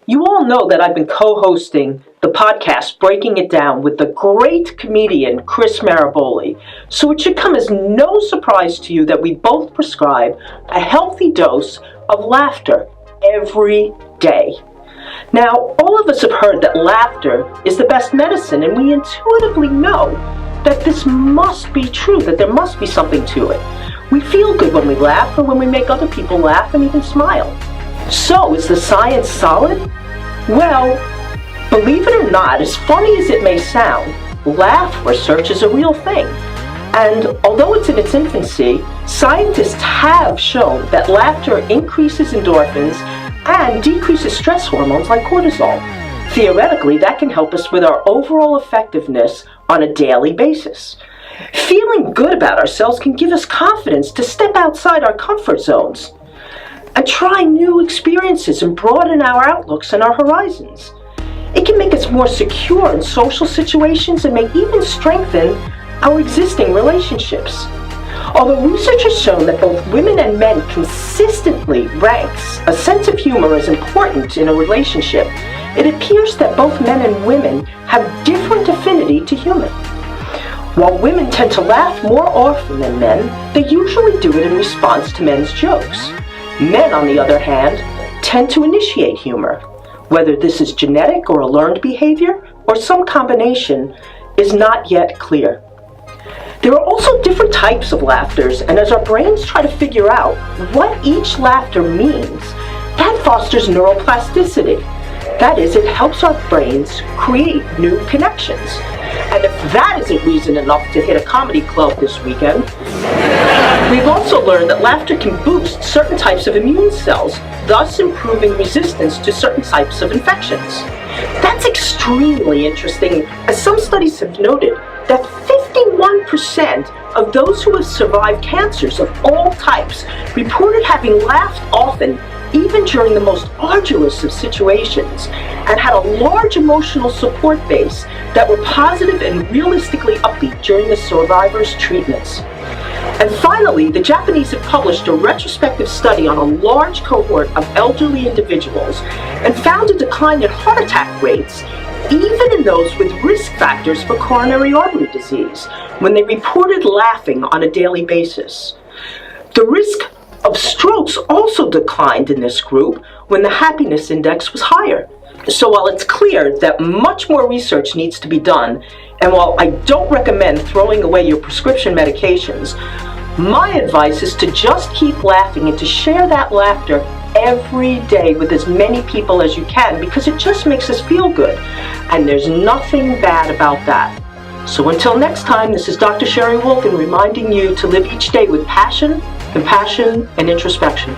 You all know that I've been co-hosting the podcast Breaking It Down with the great comedian Chris Maraboli, so it should come as no surprise to you that we both prescribe a healthy dose of laughter every day. Now, all of us have heard that laughter is the best medicine, and we intuitively know that this must be true, that there must be something to it. We feel good when we laugh, or when we make other people laugh and even smile. So, is the science solid? Well, believe it or not, as funny as it may sound, laugh research is a real thing. And although it's in its infancy, scientists have shown that laughter increases endorphins and decreases stress hormones like cortisol. Theoretically, that can help us with our overall effectiveness on a daily basis. Feeling good about ourselves can give us confidence to step outside our comfort zones and try new experiences and broaden our outlooks and our horizons. It can make us more secure in social situations and may even strengthen our existing relationships. Although research has shown that both women and men consistently ranks a sense of humor as important in a relationship, it appears that both men and women have different affinity to humor. While women tend to laugh more often than men, they usually do it in response to men's jokes. Men, on the other hand, tend to initiate humor. Whether this is genetic or a learned behavior, or some combination, is not yet clear. There are also different types of laughters, and as our brains try to figure out what each laughter means, that fosters neuroplasticity. That is, it helps our brains create new connections. And if that isn't reason enough to hit a comedy club this weekend, we've also learned that laughter can boost certain types of immune cells, thus improving resistance to certain types of infections. That's extremely interesting, as some studies have noted that 51% of those who have survived cancers of all types reported having laughed often, even during the most arduous of situations, and had a large emotional support base that were positive and realistically upbeat during the survivors' treatments. And finally, the Japanese have published a retrospective study on a large cohort of elderly individuals and found a decline in heart attack rates, even in those with risk factors for coronary artery disease, when they reported laughing on a daily basis. The risk of strokes also declined in this group when the happiness index was higher. So while it's clear that much more research needs to be done, and while I don't recommend throwing away your prescription medications, my advice is to just keep laughing and to share that laughter every day with as many people as you can, because it just makes us feel good, and there's nothing bad about that. So until next time, this is Dr. Sherry Wolkin reminding you to live each day with passion, compassion, and introspection.